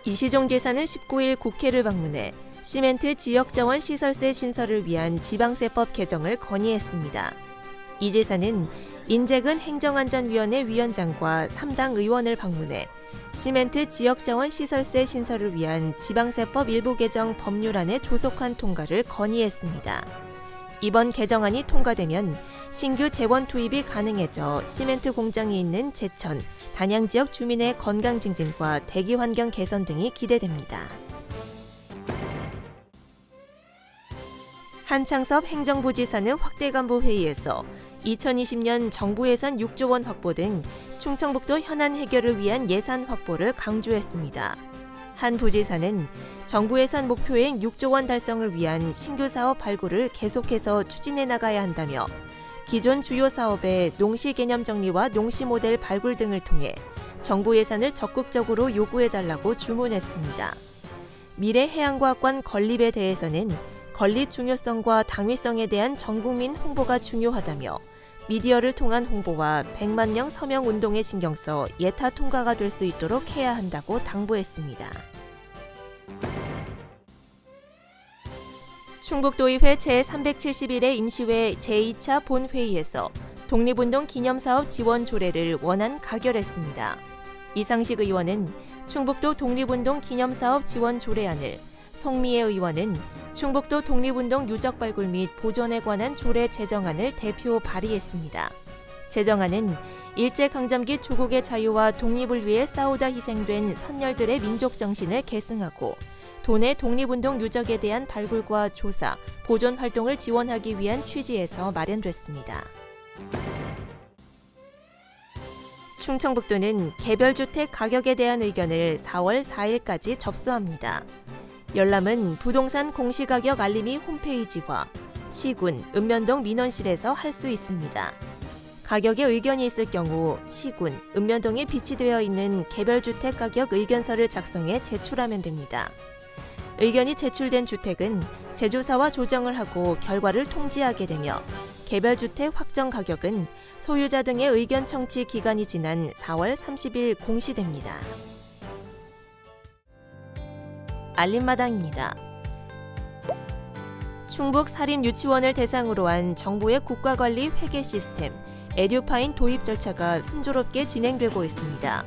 이시종 지사는 19일 국회를 방문해 시멘트 지역자원 시설세 신설을 위한 지방세법 개정을 건의했습니다. 이 지사는 인재근 행정안전위원회 위원장과 3당 의원을 방문해 시멘트 지역자원 시설세 신설을 위한 지방세법 일부 개정 법률안의 조속한 통과를 건의했습니다. 이번 개정안이 통과되면 신규 재원 투입이 가능해져 시멘트 공장이 있는 제천, 단양 지역 주민의 건강 증진과 대기 환경 개선 등이 기대됩니다. 한창섭 행정부지사는 확대간부 회의에서 2020년 정부 예산 6조 원 확보 등 충청북도 현안 해결을 위한 예산 확보를 강조했습니다. 한 부지사는 정부 예산 목표액 6조 원 달성을 위한 신규 사업 발굴을 계속해서 추진해 나가야 한다며 기존 주요 사업의 농시 개념 정리와 농시 모델 발굴 등을 통해 정부 예산을 적극적으로 요구해달라고 주문했습니다. 미래해양과학관 건립에 대해서는 건립 중요성과 당위성에 대한 전국민 홍보가 중요하다며 미디어를 통한 홍보와 100만 명 서명 운동에 신경 써 예타 통과가 될 수 있도록 해야 한다고 당부했습니다. 충북도의회 제371회 임시회 제2차 본회의에서 독립운동 기념사업 지원 조례를 원안 가결했습니다. 이상식 의원은 충북도 독립운동 기념사업 지원 조례안을, 송미애 의원은 충북도 독립운동 유적 발굴 및 보존에 관한 조례 제정안을 대표 발의했습니다. 제정안은 일제강점기 조국의 자유와 독립을 위해 싸우다 희생된 선열들의 민족 정신을 계승하고 도내 독립운동 유적에 대한 발굴과 조사, 보존 활동을 지원하기 위한 취지에서 마련됐습니다. 충청북도는 개별주택 가격에 대한 의견을 4월 4일까지 접수합니다. 열람은 부동산 공시가격 알림이 홈페이지와 시군, 읍면동 민원실에서 할 수 있습니다. 가격에 의견이 있을 경우 시군, 읍면동에 비치되어 있는 개별주택 가격 의견서를 작성해 제출하면 됩니다. 의견이 제출된 주택은 제조사와 조정을 하고 결과를 통지하게 되며 개별주택 확정 가격은 소유자 등의 의견 청취 기간이 지난 4월 30일 공시됩니다. 알림마당입니다. 충북 사립유치원을 대상으로 한 정부의 국가관리 회계 시스템 에듀파인 도입 절차가 순조롭게 진행되고 있습니다.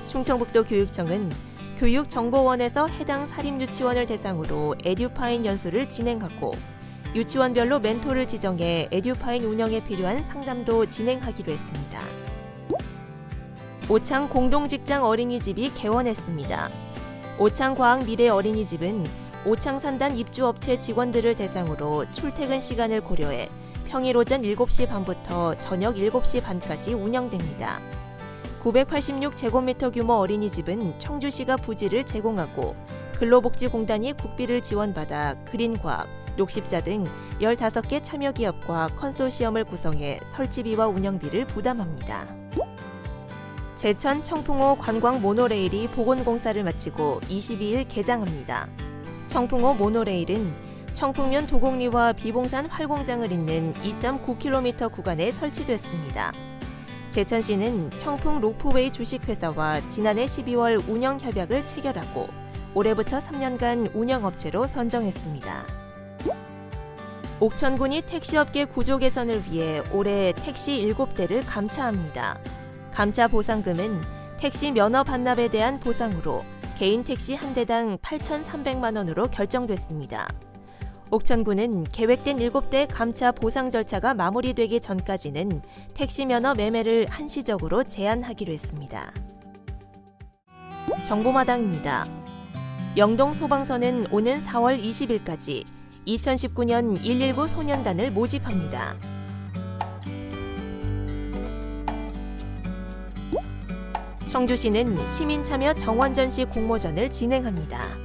충청북도 교육청은 교육정보원에서 해당 사립유치원을 대상으로 에듀파인 연수를 진행하고 유치원별로 멘토를 지정해 에듀파인 운영에 필요한 상담도 진행하기로 했습니다. 오창 공동직장 어린이집이 개원했습니다. 오창과학미래어린이집은 오창산단 입주업체 직원들을 대상으로 출퇴근 시간을 고려해 평일 오전 7시 반부터 저녁 7시 반까지 운영됩니다. 986제곱미터 규모 어린이집은 청주시가 부지를 제공하고 근로복지공단이 국비를 지원받아 그린과학, 녹십자 등 15개 참여기업과 컨소시엄을 구성해 설치비와 운영비를 부담합니다. 제천 청풍호 관광 모노레일이 복원공사를 마치고 22일 개장합니다. 청풍호 모노레일은 청풍면 도곡리와 비봉산 활공장을 잇는 2.9km 구간에 설치됐습니다. 제천시는 청풍 로프웨이 주식회사와 지난해 12월 운영 협약을 체결하고 올해부터 3년간 운영업체로 선정했습니다. 옥천군이 택시업계 구조 개선을 위해 올해 택시 7대를 감차합니다. 감차 보상금은 택시 면허 반납에 대한 보상으로 개인 택시 한 대당 8,300만 원으로 결정됐습니다. 옥천군은 계획된 7대 감차 보상 절차가 마무리되기 전까지는 택시 면허 매매를 한시적으로 제한하기로 했습니다. 정보마당입니다. 영동 소방서는 오는 4월 20일까지 2019년 119 소년단을 모집합니다. 청주시는 시민참여 정원전시 공모전을 진행합니다.